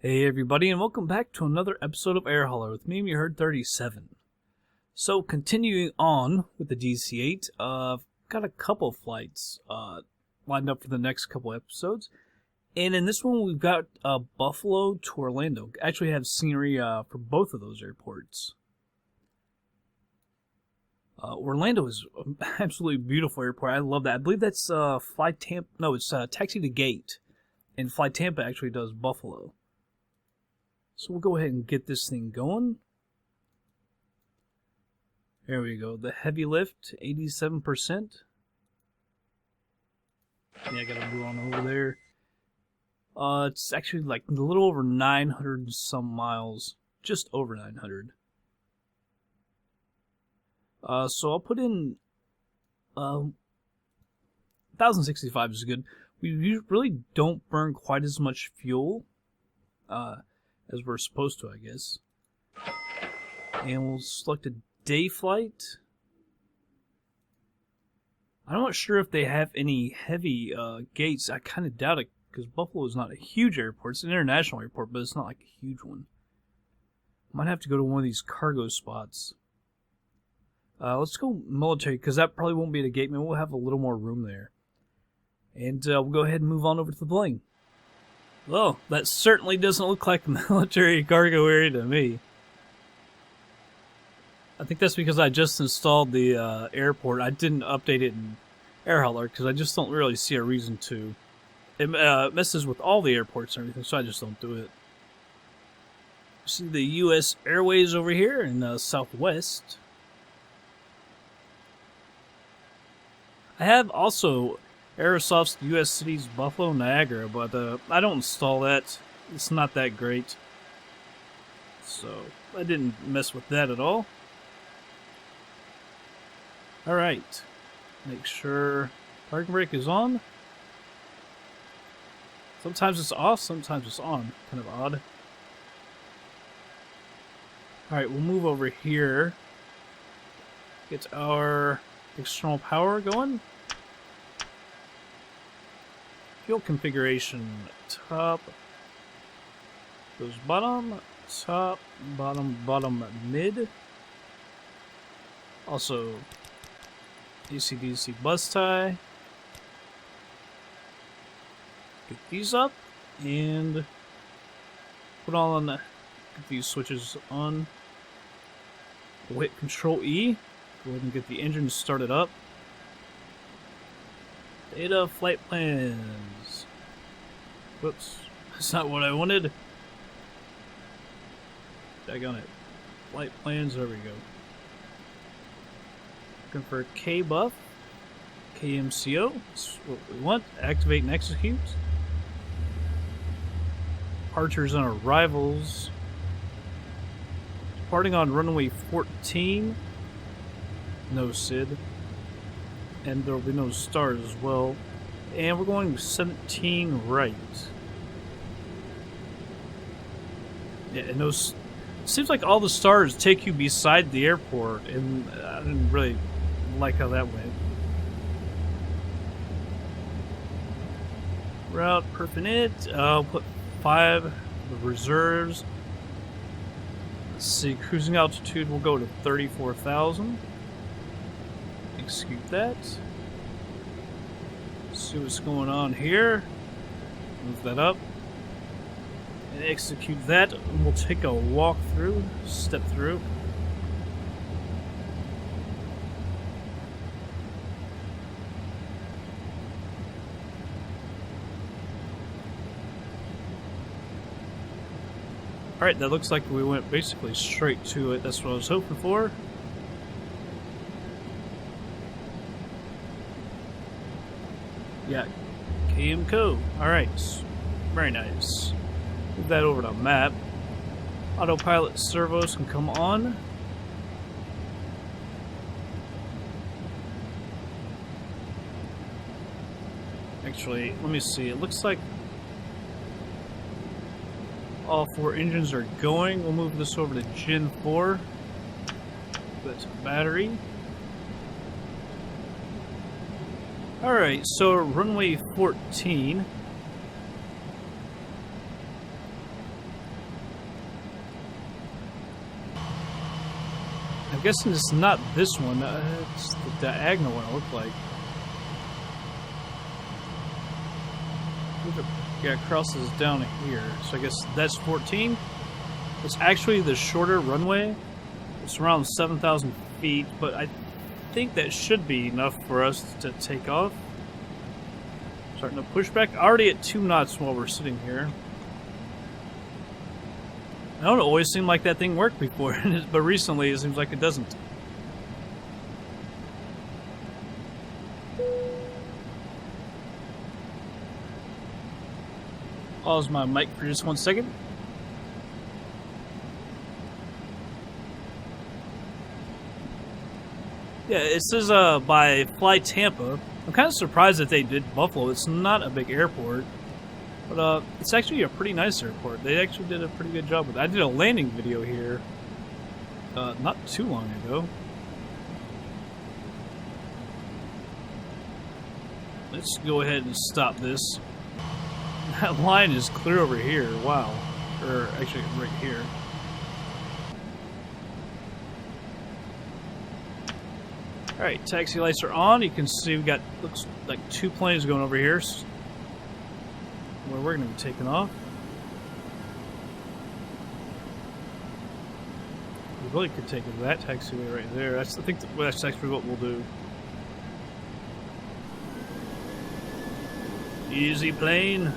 Hey everybody, and welcome back to another episode of Air Hauler with me, your Herd 37. So, continuing on with the DC-8, I've got a couple of flights lined up for the next couple episodes. And in this one, we've got Buffalo to Orlando. Actually, have scenery for both of those airports. Orlando is an absolutely beautiful airport. I love that. I believe that's FlyTampa. No, it's Taxi to Gate. And FlyTampa actually does Buffalo. So we'll go ahead and get this thing going. There we go. The heavy lift, 87%. Yeah, I gotta move on over there. It's actually like a little over 900 some miles. Just over 900. So I'll put in 1065 is good. We really don't burn quite as much fuel as we're supposed to, I guess. And we'll select a day flight. I'm not sure if they have any heavy gates. I kind of doubt it, because Buffalo is not a huge airport. It's an international airport, but it's not like a huge one. Might have to go to one of these cargo spots. Let's go military, because that probably won't be at a gate. Maybe we'll have a little more room there. And we'll go ahead and move on over to the plane. Well, that certainly doesn't look like a military cargo area to me. I think that's because I just installed the airport. I didn't update it in Air Hauler because I just don't really see a reason to. It messes with all the airports and everything, so I just don't do it. See the U.S. Airways over here in Southwest. I have also Aerosoft's U.S. Cities Buffalo Niagara, but I don't install that. It's not that great. So I didn't mess with that at all. Alright. Make sure parking brake is on. Sometimes it's off, sometimes it's on. Kind of odd. Alright, we'll move over here. Get our external power going. Fuel configuration, top, goes bottom, top, bottom, bottom, mid. Also, DC-DC bus tie. Get these up, and put on, get these switches on. We'll hit Control E, go ahead and get the engine started up. Data flight plans. Whoops, that's not what I wanted. Daggone it. Flight plans, there we go. Looking for KBUF, KMCO, that's what we want. Activate and execute. Departures and arrivals. Departing on runway 14. No SID. And there will be no stars as well. And we're going 17 right. Yeah, and those... Seems like all the stars take you beside the airport, and I didn't really like how that went. Route perfing it. I'll put 5 the reserves. Let's see, cruising altitude will go to 34,000. Execute that. See what's going on here. Move that up. And execute that. And we'll take a walk through, step through. Alright, that looks like we went basically straight to it. That's what I was hoping for. Yeah, KMCO. Alright, very nice. Move that over to map. Autopilot servos can come on. Actually, let me see. It looks like all 4 engines are going. We'll move this over to Gen 4. That's battery. Alright, so runway 14. I'm guessing it's not this one. It's the diagonal one, it looked like. Yeah, it crosses down here. So I guess that's 14. It's actually the shorter runway. It's around 7,000 feet, but I think that should be enough for us to take off. Starting to push back. Already at 2 knots while we're sitting here. I don't know, it always seemed like that thing worked before, but recently it seems like it doesn't. Pause my mic for just 1 second. Yeah, it says by FlyTampa. I'm kind of surprised that they did Buffalo. It's not a big airport, but it's actually a pretty nice airport. They actually did a pretty good job with it. I did a landing video here not too long ago. Let's go ahead and stop this. That line is clear over here. Wow. Or actually right here. Alright, taxi lights are on. You can see we've got, looks like 2 planes going over here, where we're going to be taking off. We really could take it to that taxiway right there. I think that's actually what we'll do. Easy plane.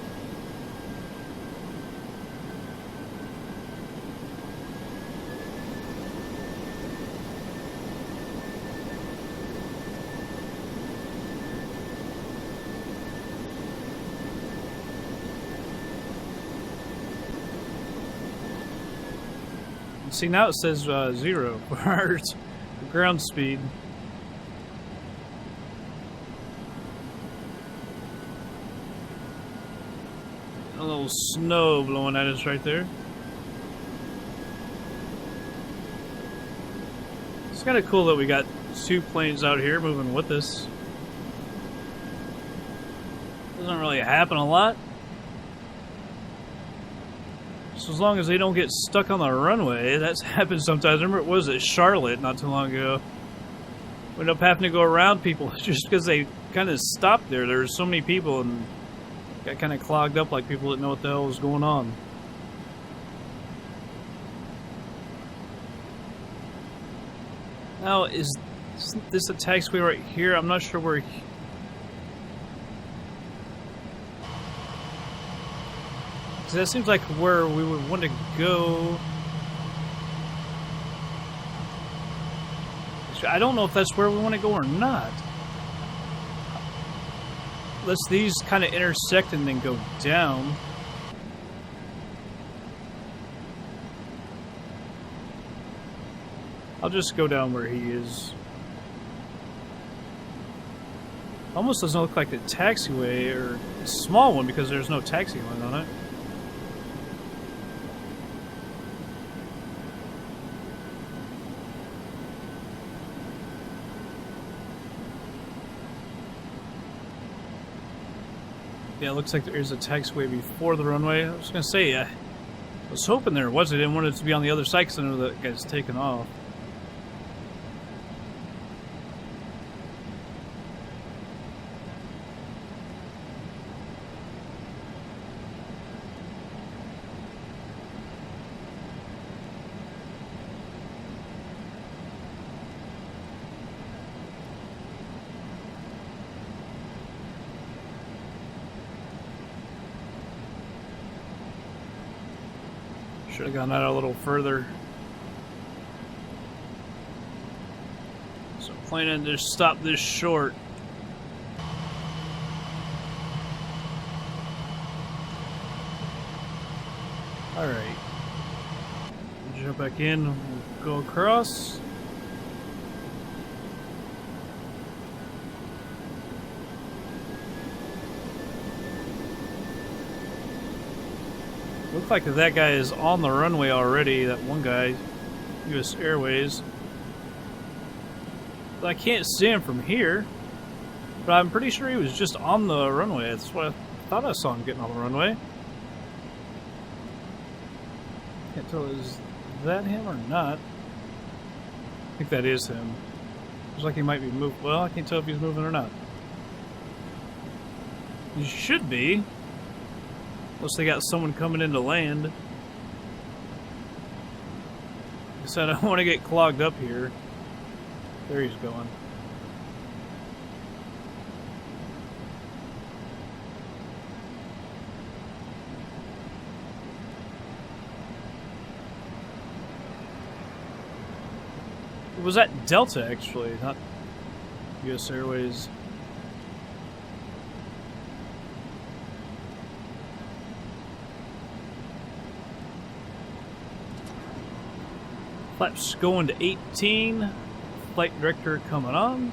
See, now it says 0 for our ground speed. A little snow blowing at us right there. It's kind of cool that we got 2 planes out here moving with us. Doesn't really happen a lot. So as long as they don't get stuck on the runway, that's happened sometimes. Remember, it was at Charlotte not too long ago. We ended up having to go around people just because they kind of stopped there. There were so many people and got kind of clogged up like people didn't know what the hell was going on. Now, isn't this a taxiway right here? I'm not sure where... That seems like where we would want to go. I don't know if that's where we want to go or not. Unless these kind of intersect and then go down. I'll just go down where he is. Almost doesn't look like a taxiway or a small one because there's no taxi line on it. Yeah, it looks like there's a taxiway before the runway. I was going to say, I was hoping there was. I didn't want it to be on the other side because I know that guy's taken off. Should have gone out a little further. So planning to stop this short. Alright. Jump back in, we'll go across. Looks like that guy is on the runway already, that one guy, US Airways. But I can't see him from here. But I'm pretty sure he was just on the runway. That's what I thought I saw him getting on the runway. Can't tell, is that him or not? I think that is him. Looks like he might be moving. Well, I can't tell if he's moving or not. He should be. Unless they got someone coming into land. I said I don't want to get clogged up here. There he's going. It was at Delta, actually, not US Airways. Flaps going to 18. Flight director coming on.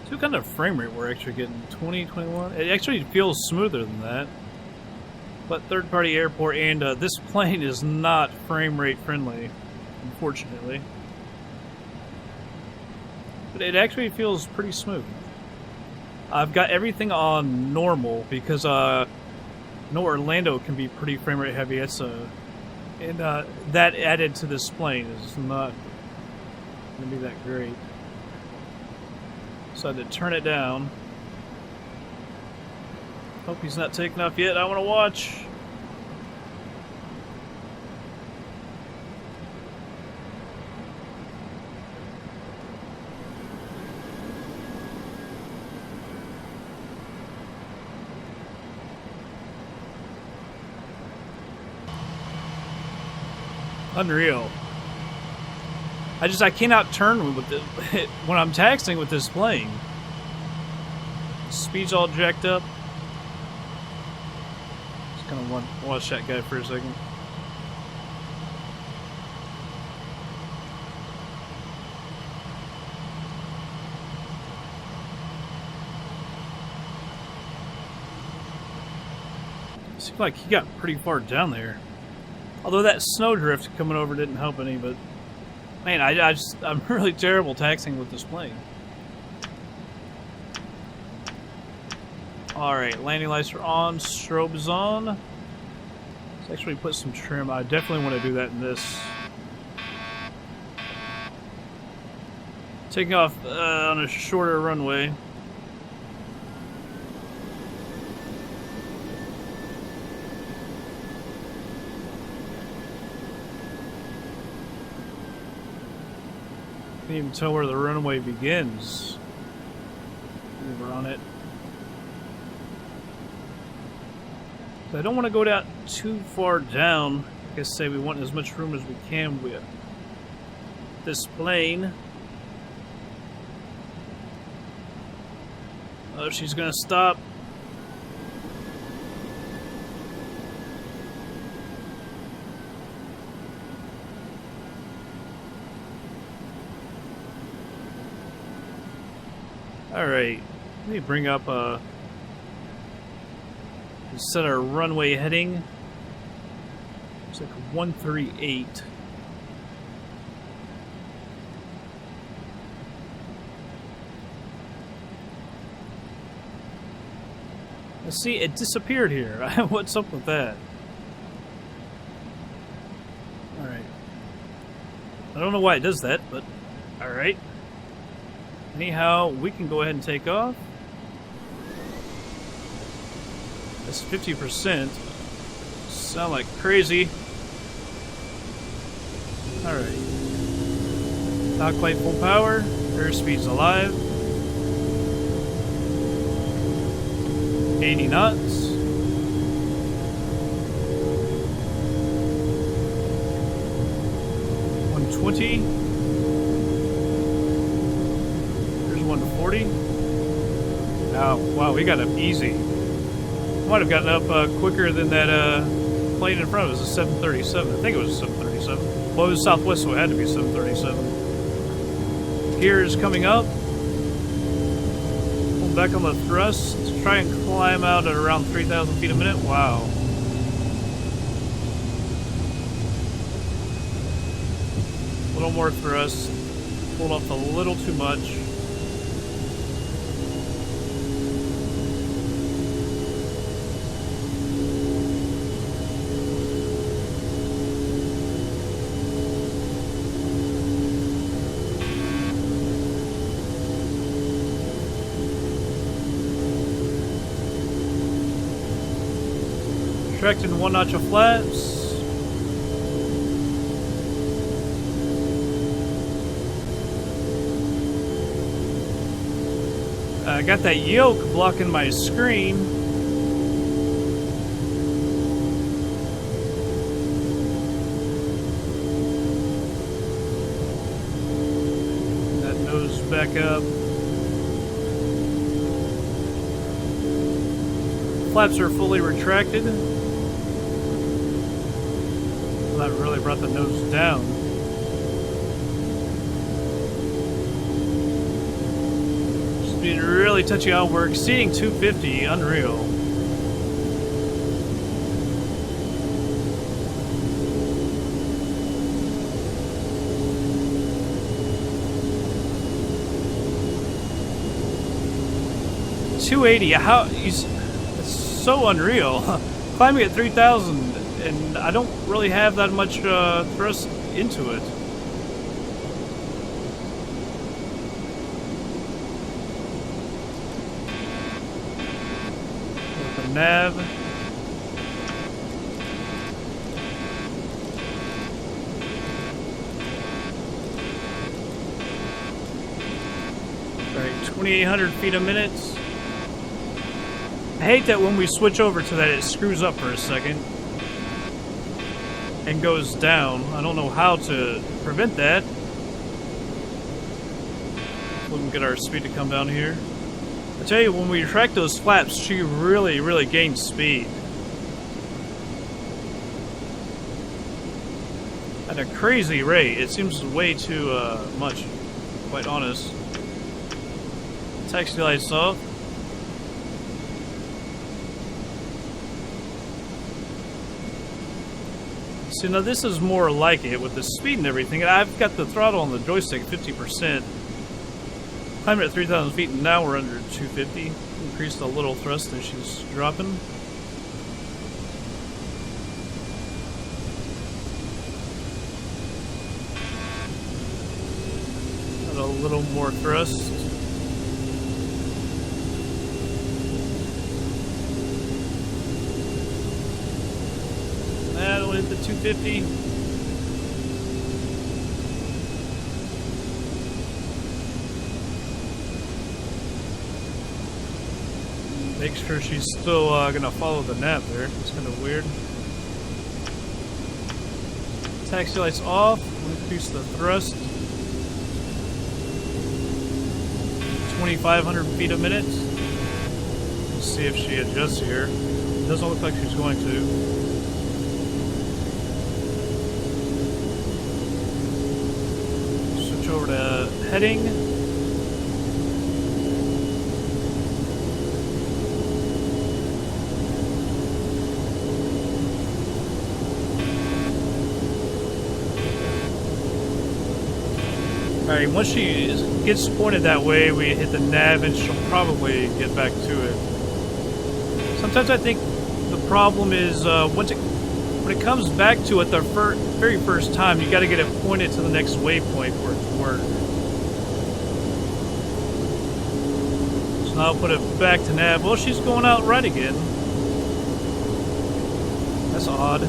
So what kind of frame rate we're actually getting? 20, 21? It actually feels smoother than that. But third-party airport, and this plane is not frame rate friendly, unfortunately. But it actually feels pretty smooth. I've got everything on normal because I know Orlando can be pretty frame rate heavy. That's and that added to this plane is not going to be that great. So I had to turn it down. Hope he's not taking off yet. I want to watch. Unreal. I cannot turn with it when I'm taxiing with this plane. Speed's all jacked up. Just kind of want to watch that guy for a second. Seems like he got pretty far down there. Although that snowdrift coming over didn't help any, but man, I'm really terrible taxiing with this plane. Alright, landing lights are on, strobe is on. Let's actually put some trim. I definitely want to do that in this. Taking off on a shorter runway. Can't even tell where the runway begins. We're on it. So I don't want to go down too far down. Like I say, we want as much room as we can with this plane. Oh, she's gonna stop. Alright, let me bring up set our runway heading. It's like 138. Let's see, it disappeared here. What's up with that? Alright. I don't know why it does that, but alright. Anyhow, we can go ahead and take off. That's 50%. Sound like crazy. Alright. Not quite full power. Airspeed's alive. 80 knots. $120. There's 140. Oh, wow, we got up easy. Might have gotten up quicker than that plane in front of us, a 737. I think it was a 737. Well, it was Southwest, so it had to be 737. Gear is coming up. Pull back on the thrust. Let's try and climb out at around 3,000 feet a minute. Wow. A little more thrust. Pulled off a little too much. retracting 1 notch of flaps. I got that yoke blocking my screen. That nose back up. Flaps are fully retracted. That really brought the nose down. Just being really touchy on. We're exceeding 250, unreal. $280. How you? So unreal. Climbing at 3,000 and I don't really have that much thrust into it. With the nav. Alright, 2,800 feet a minute. I hate that when we switch over to that, it screws up for a second and goes down. I don't know how to prevent that. We can get our speed to come down here. I tell you, when we track those flaps, she really, really gains speed. At a crazy rate. It seems way too much, quite honest. Taxi lights off. See, now this is more like it with the speed and everything. I've got the throttle on the joystick 50%. Climbing at 3,000 feet, and now we're under 250. Increased a little thrust and she's dropping. Got a little more thrust. That'll hit the 250. Make sure she's still gonna follow the nav there. It's kind of weird. Taxi lights off. Increase the thrust. 2,500 feet a minute. Let's see if she adjusts here. It doesn't look like she's going to. Over to heading. Alright, once she gets pointed that way, we hit the nav and she'll probably get back to it. Sometimes I think the problem is when it comes back to it the very first time, you got to get it pointed to the next waypoint for it to work. So now I'll put it back to nav. Well, she's going out right again. That's odd.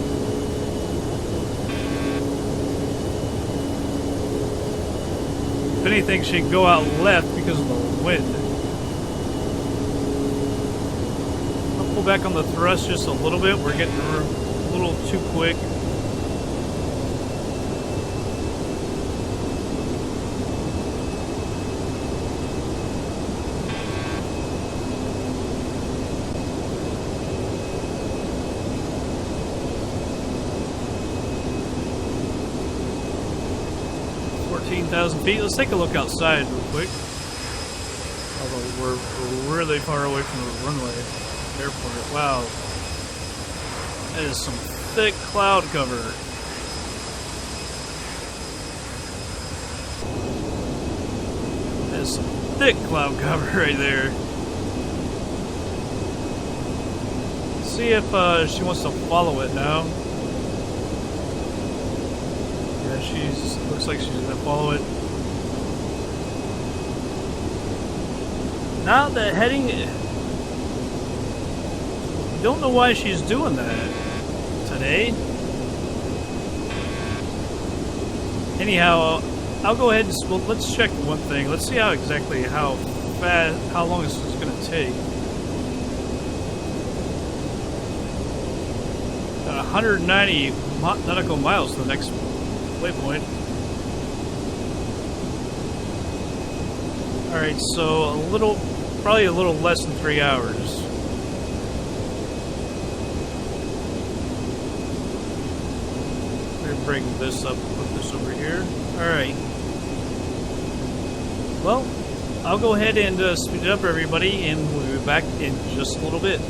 If anything, she'd go out left because of the wind. I'll pull back on the thrust just a little bit. We're getting a little too quick. Feet. Let's take a look outside real quick. Although we're really far away from the runway airport. Wow. That is some thick cloud cover. That is some thick cloud cover right there. Let's see if she wants to follow it now. Yeah, looks like she's gonna follow it. Now the heading, don't know why she's doing that. today. Anyhow, I'll go ahead and well, let's check one thing. Let's see how long this is going to take. Got 190 nautical miles to the next waypoint. All right, so probably a little less than 3 hours. Bring this up, put this over here. Alright. Well, I'll go ahead and speed it up, everybody, and we'll be back in just a little bit.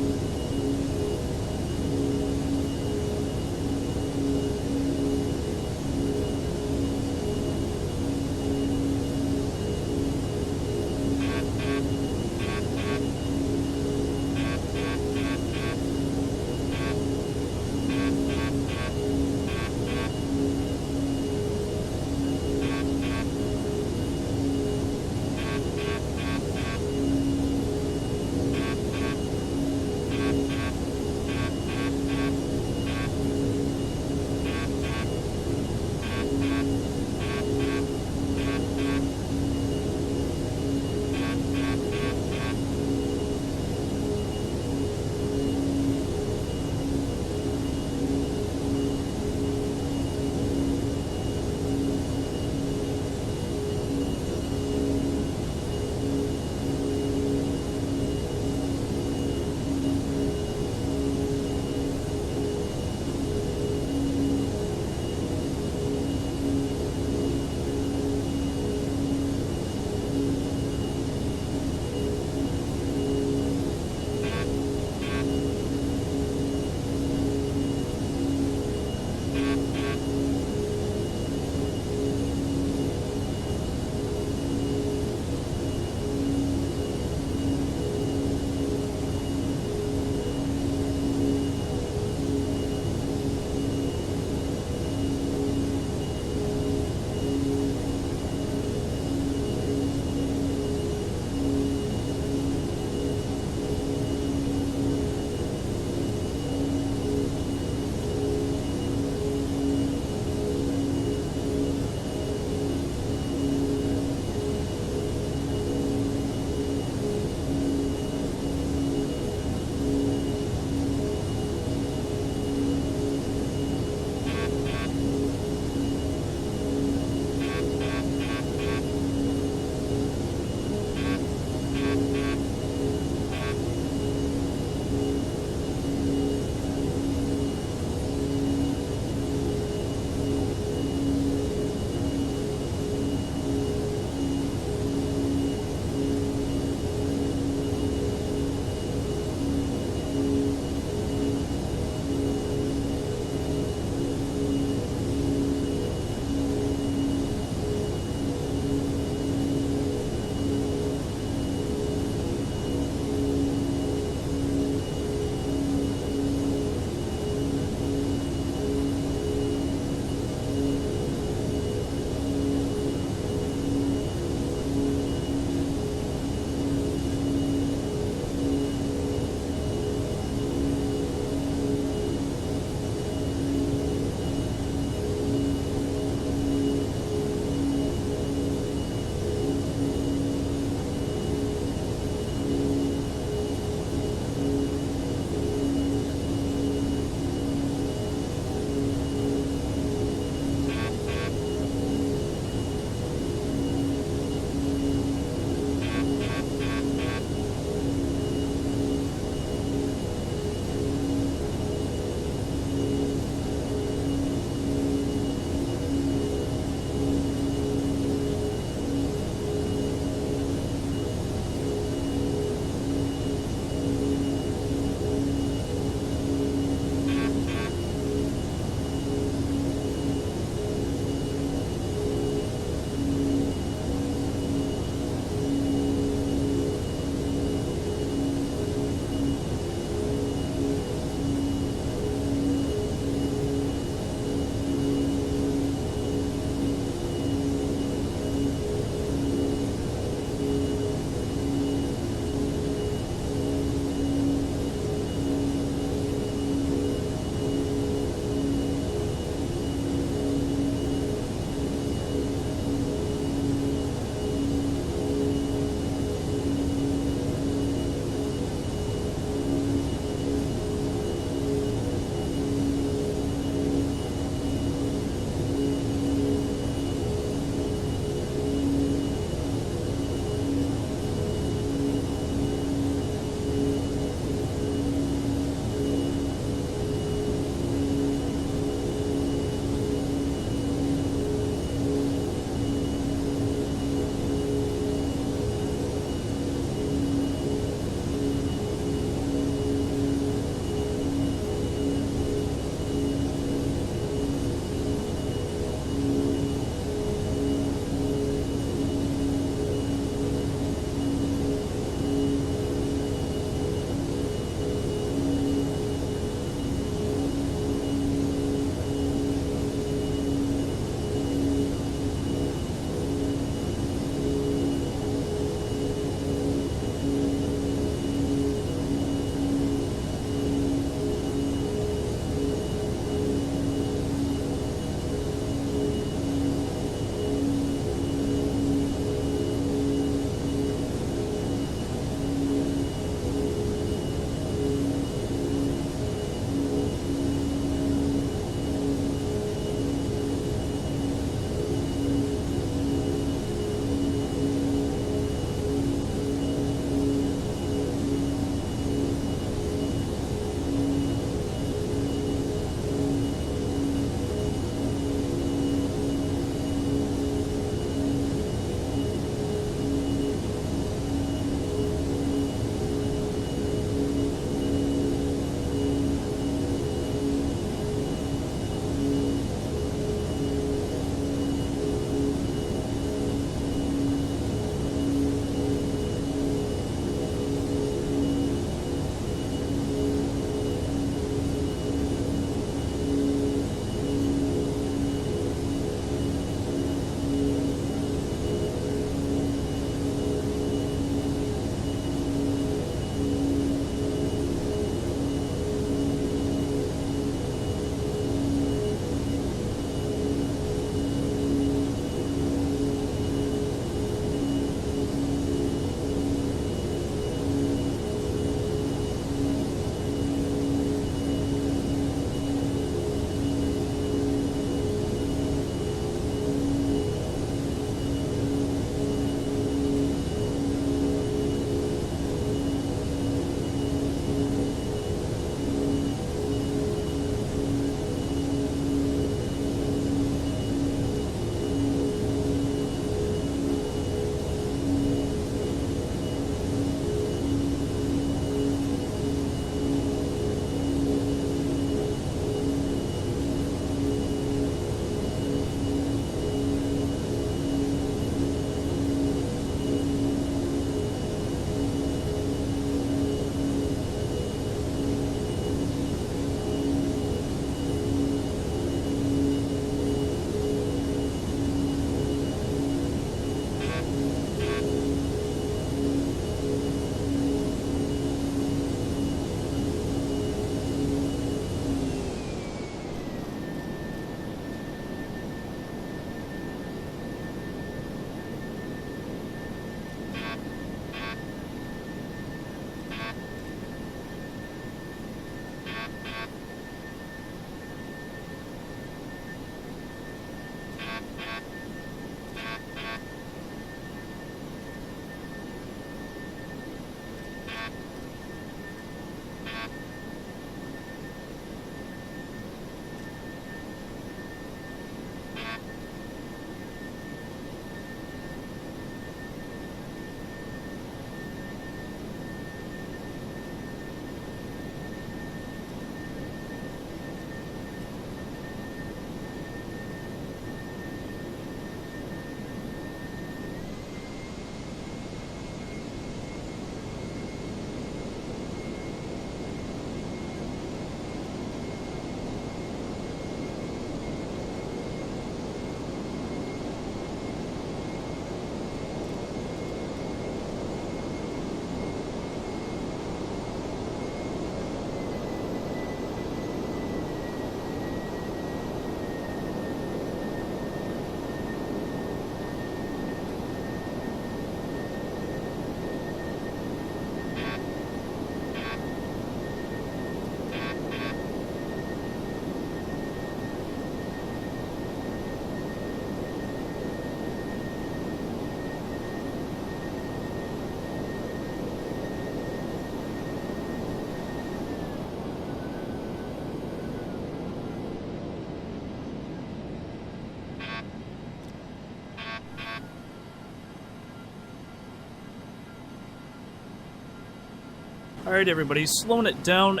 Alright everybody, slowing it down,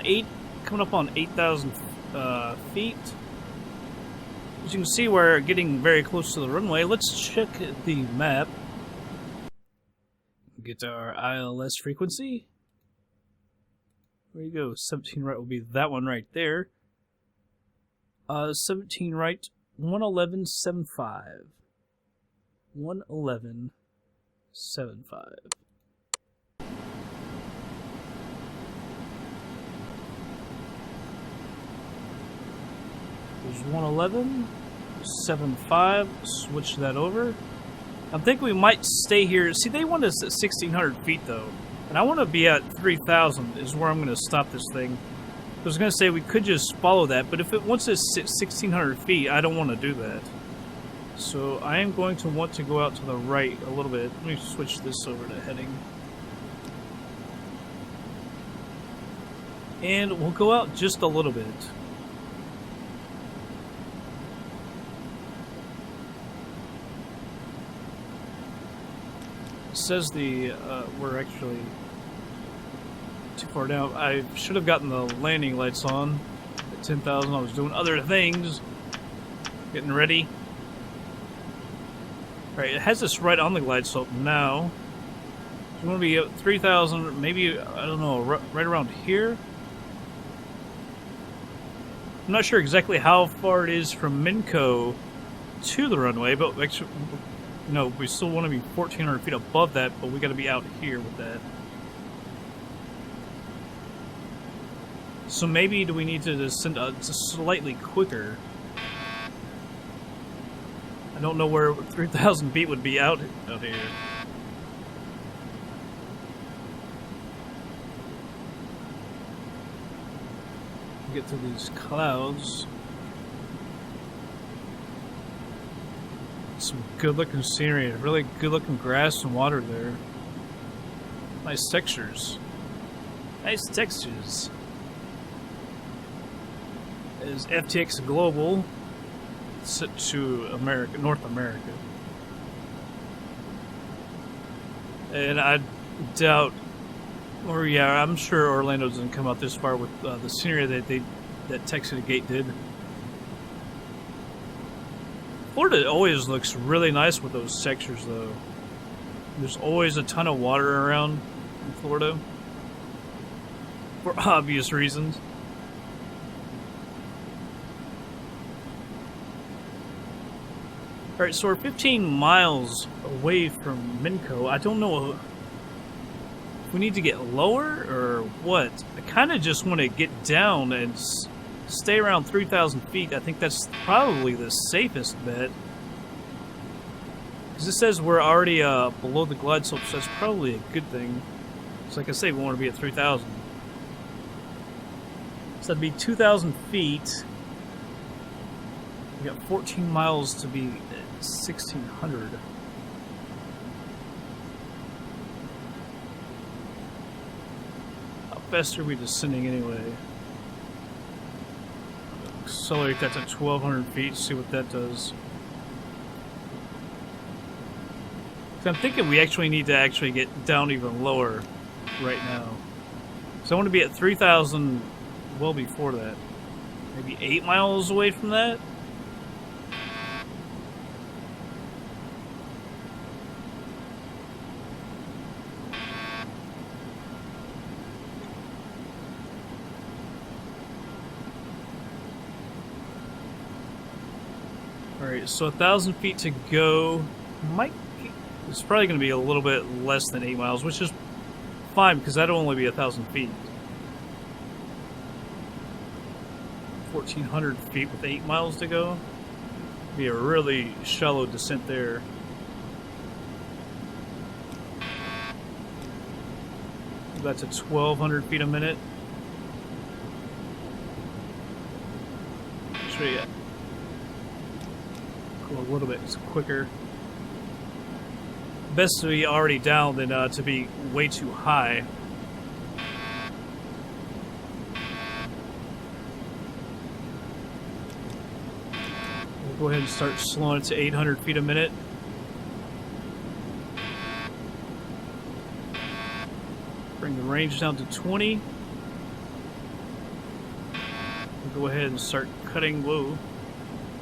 coming up on 8,000 feet. As you can see, we're getting very close to the runway. Let's check the map. Get our ILS frequency. Where you go? 17 right will be that one right there. 17 right, 111.75. 111.75. There's 111.75. Switch that over. I think we might stay here. See, they want us at 1,600 feet though, and I want to be at 3,000 is where I'm going to stop this thing. I was going to say we could just follow that, but if it wants us at 1,600 feet, I don't want to do that. So I am going to want to go out to the right a little bit. Let me switch this over to heading. And we'll go out just a little bit. It says we're actually too far down. I should have gotten the landing lights on at 10,000. I was doing other things, getting ready. Alright, it has us right on the glide slope now. We want to be at 3,000, maybe, I don't know, right around here. I'm not sure exactly how far it is from KMCO to the runway, but actually, no, we still want to be 1,400 feet above that, but we got to be out here with that. So maybe do we need to descend just slightly quicker? I don't know where 3,000 feet would be out here. Get through these clouds. Some good-looking scenery, really good-looking grass and water there. Nice textures. Nice textures. Is FTX Global set to America, North America, and I doubt, or yeah, I'm sure Orlando doesn't come out this far with the scenery that Texas Gate did. Florida always looks really nice with those textures, though. There's always a ton of water around in Florida for obvious reasons. Alright, so we're 15 miles away from KMCO. I don't know if we need to get lower or what. I kind of just want to get down and stay around 3,000 feet. I think that's probably the safest bet. Because it says we're already below the glide slope, so that's probably a good thing. So like I say, we want to be at 3,000. So that'd be 2,000 feet. We got 14 miles to be at 1,600. How fast are we descending anyway? Accelerate that to 1,200 feet, see what that does. So I'm thinking we actually need to actually get down even lower right now. So I want to be at 3,000 well before that. Maybe 8 miles away from that? Alright, so 1,000 feet to go. It's probably going to be a little bit less than 8 miles, which is fine because that'll only be 1,000 feet. 1,400 feet with 8 miles to go. Be a really shallow descent there. That's at 1,200 feet a minute. Should we go a little bit quicker? Best to be already down than to be way too high. We'll go ahead and start slowing it to 800 feet a minute. Bring the range down to 20. We'll go ahead and start cutting. Whoa.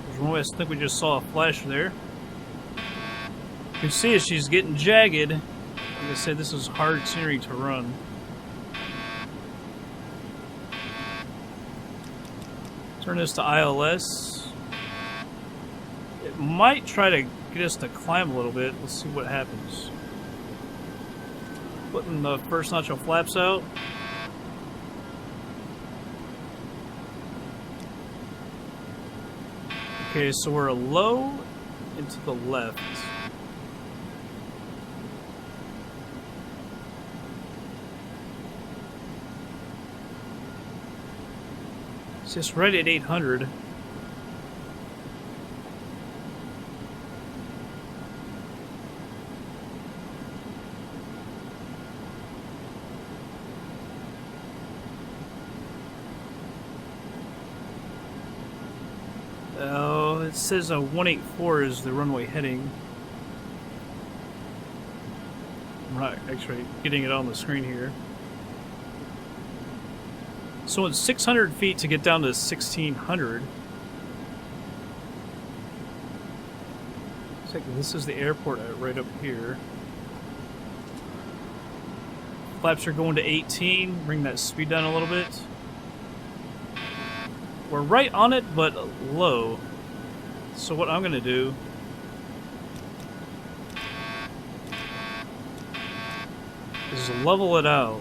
There's one way I think we just saw a flash there. You can see as she's getting jagged. Like I said, this is hard scenery to run. Turn this to ILS. It might try to get us to climb a little bit. Let's see what happens. Putting the first notch of flaps out. Okay, so we're low and to the left. It's just right at 800. Oh, it says a 184 is the runway heading. I'm not actually getting it on the screen here. So it's 600 feet to get down to 1600. Looks like this is the airport right up here. Flaps are going to 18. Bring that speed down a little bit. We're right on it, but low. So what I'm going to do is level it out.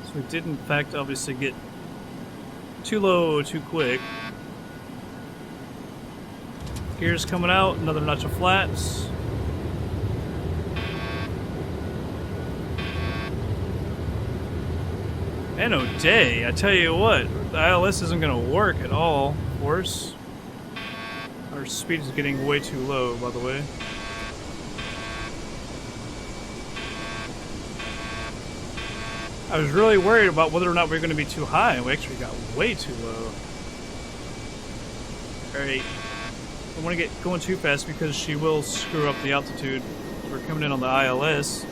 So we did, in fact, obviously get too low too quick. Gears coming out, another notch of flaps. And oh day, I tell you what, the ILS isn't going to work at all, of course. Our speed is getting way too low, by the way. I was really worried about whether or not we were going to be too high, and we actually got way too low. Alright, I don't want to get going too fast because she will screw up the altitude. We're coming in on the ILS.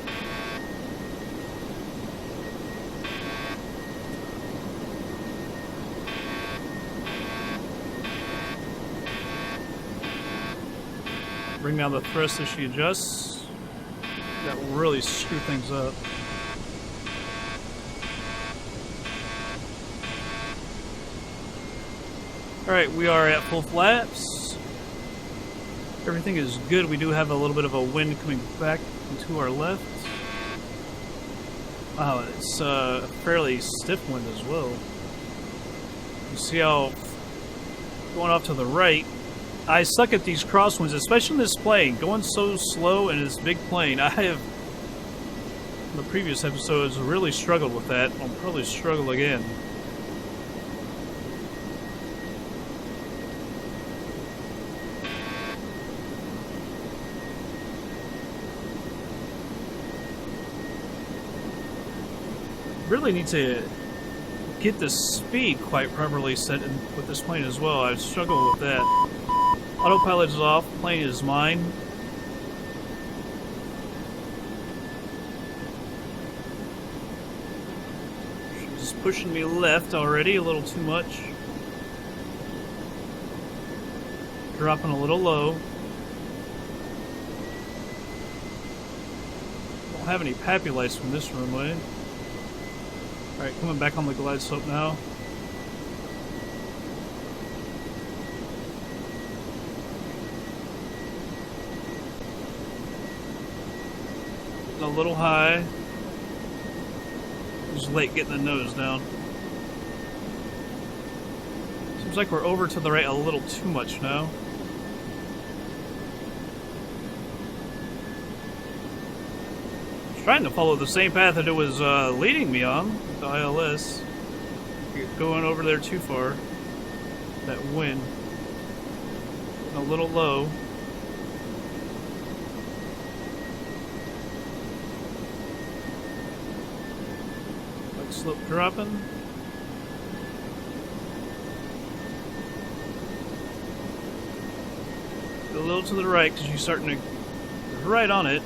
Bring down the thrust as she adjusts. That will really screw things up. Alright, we are at full flaps. Everything is good. We do have a little bit of a wind coming back to our left. Wow, it's a fairly stiff wind as well. You see how going off to the right, I suck at these crosswinds, especially in this plane. Going so slow in this big plane, I have, in the previous episodes, really struggled with that. I'll probably struggle again. Really need to get the speed quite properly set in with this plane as well. I struggle with that. Autopilot is off, plane is mine. She's pushing me left already, a little too much. Dropping a little low. Don't have any pappy lights from this runway. Alright, coming back on the glide slope now. A little high. Just late getting the nose down. Seems like we're over to the right a little too much now. Trying to follow the same path that it was leading me on, the ILS. Going over there too far. That wind. A little low. Like slope dropping. Go a little to the right because you're starting to right on it.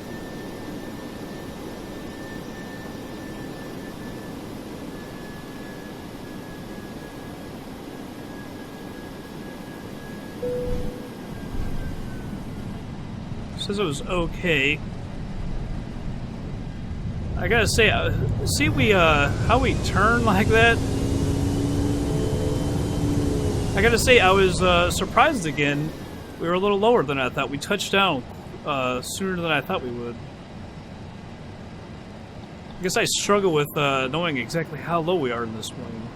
Says it was okay. I gotta say, see how we turn like that? I gotta say, I was surprised again. We were a little lower than I thought. We touched down sooner than I thought we would. I guess I struggle with knowing exactly how low we are in this plane.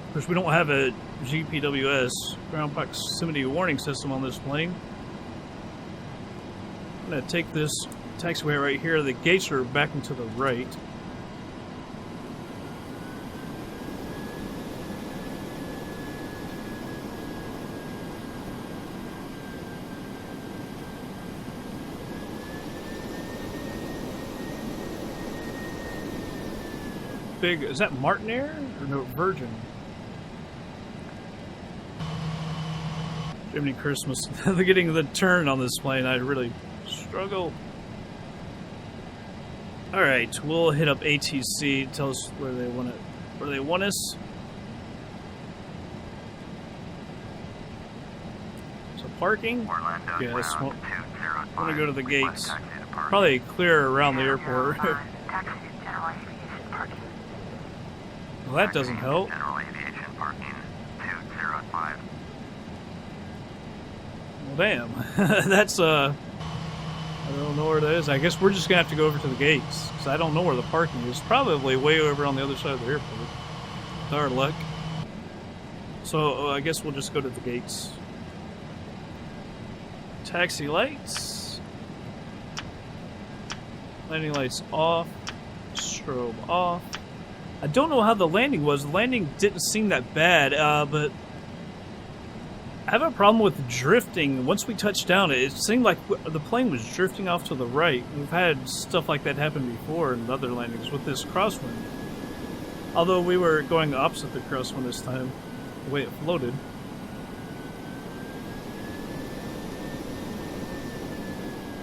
Of course, we don't have a GPWS, ground proximity warning system, on this plane. I'm gonna take this taxiway right here. The gates are back and to the right. Big, is that Martinair or no, Virgin? Jiminy Christmas. Getting the turn on this plane, I really struggle. Alright, we'll hit up ATC, tell us where they want it, where they want us. So parking? Yes, well, I'm gonna go to the gates. Probably clear around the airport. Well, that doesn't help. Well, damn. That's, I don't know where that is. I guess we're just gonna have to go over to the gates, because I don't know where the parking is. Probably way over on the other side of the airport. With our luck. So, I guess we'll just go to the gates. Taxi lights. Landing lights off. Strobe off. I don't know how the landing was. The landing didn't seem that bad, but I have a problem with drifting. Once we touched down, it seemed like the plane was drifting off to the right. We've had stuff like that happen before in other landings with this crosswind. Although we were going opposite the crosswind this time, the way it floated.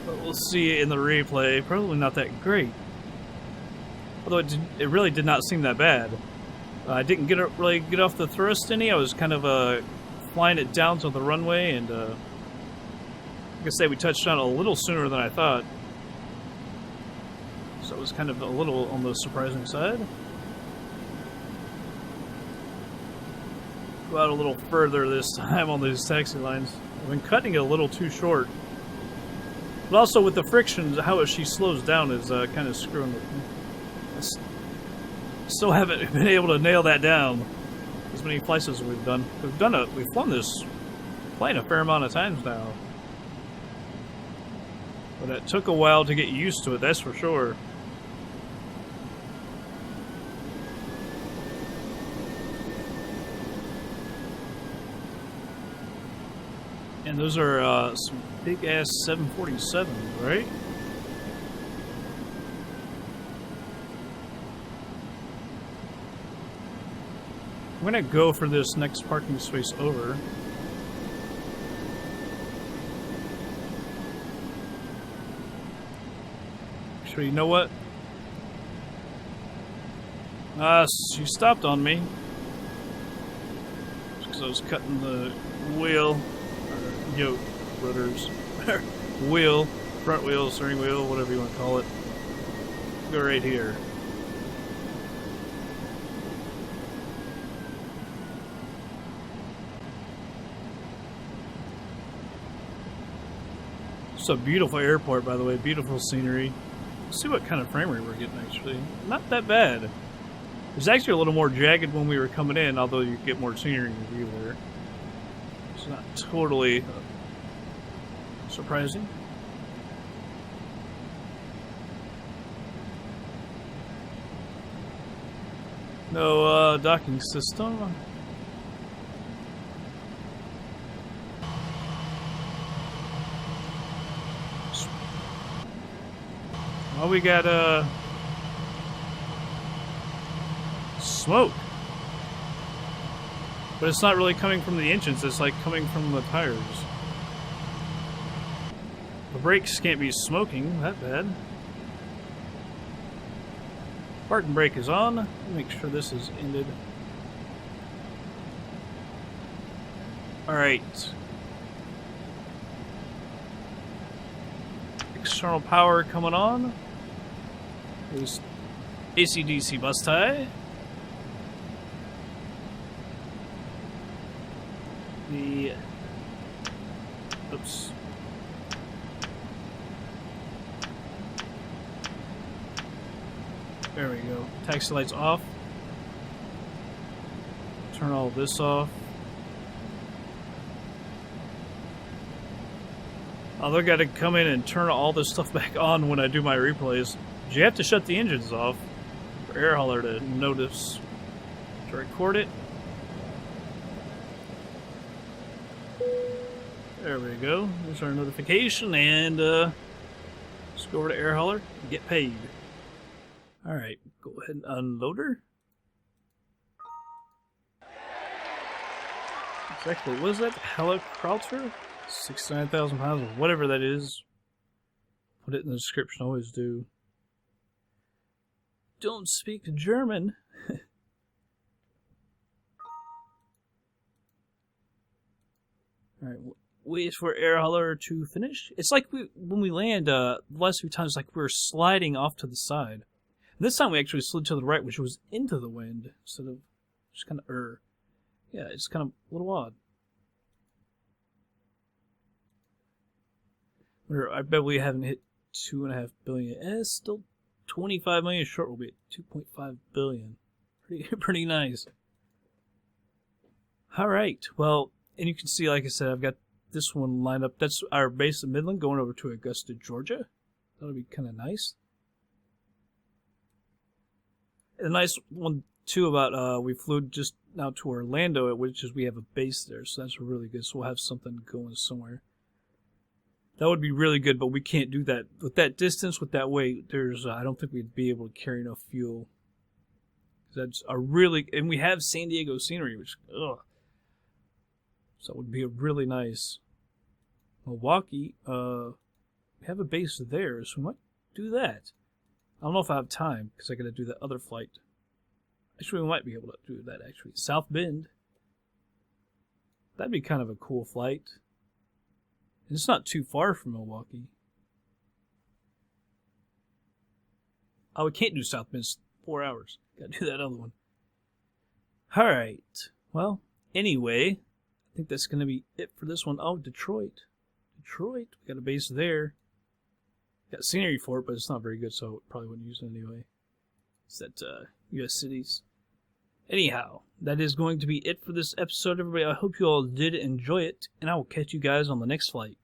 But we'll see in the replay. Probably not that great. Although it really did not seem that bad. I didn't really get off the thrust any. I was kind of flying it down to the runway, and like I say, we touched down a little sooner than I thought. So it was kind of a little on the surprising side. Go out a little further this time on these taxi lines. I've been cutting it a little too short. But also with the friction, how she slows down is kind of screwing with me. Still haven't been able to nail that down as many flights as we've done. We've flown this plane a fair amount of times now. But it took a while to get used to it, that's for sure. And those are some big ass 747s, right? I'm gonna go for this next parking space over. Actually, you know what? She stopped on me. Because I was cutting the wheel, or yoke, rudders, wheel, front wheel, steering wheel, whatever you want to call it. Go right here. It's a beautiful airport, by the way. Beautiful scenery. Let's see what kind of frame rate we're getting, actually. Not that bad. It was actually a little more jagged when we were coming in, although you get more scenery in view there. It's not totally surprising. No docking system. Well, we got smoke. But it's not really coming from the engines, it's like coming from the tires. The brakes can't be smoking that bad. Parking brake is on. Make sure this is ended. Alright. External power coming on. There's AC/DC bus tie. Oops. There we go. Taxi lights off. Turn all this off. Oh, they're got to come in and turn all this stuff back on when I do my replays. You have to shut the engines off for air hauler to notice to record it. There we go. There's our notification, and let's go over to air hauler and get paid. Alright, go ahead and unload her. Exactly, what is that? Helicopter? 69,000 pounds, or whatever that is. Put it in the description, I always do. Don't speak German. Alright, wait for air hauler to finish. It's like when we land, the last few times, like we were sliding off to the side. This time we actually slid to the right, which was into the wind, instead of just kind of Yeah, it's kind of a little odd. I bet we haven't hit 2.5 billion. It's still 25 million short. We'll be at 2.5 billion. Pretty nice. All right. Well, and you can see, like I said, I've got this one lined up. That's our base in Midland, going over to Augusta, Georgia. That'll be kind of nice. And a nice one too about we flew just now to Orlando, which is we have a base there, so that's really good. So we'll have something going somewhere. That would be really good, but we can't do that with that distance, with that weight. There's I don't think we'd be able to carry enough fuel. That's a really, and we have San Diego scenery, which so it would be a really nice. Milwaukee, we have a base there, so we might do that. I don't know if I have time, because I got to do that other flight. Actually, we might be able to do that, actually. South Bend. That'd be kind of a cool flight. And it's not too far from Milwaukee. Oh, we can't do South Bend. It's 4 hours. Got to do that other one. Alright. Well, anyway, I think that's going to be it for this one. Oh, Detroit. Detroit. We got a base there. Got scenery for it, but it's not very good, so probably wouldn't use it anyway. It's that U.S. cities. Anyhow, that is going to be it for this episode, everybody. I hope you all did enjoy it, and I will catch you guys on the next flight.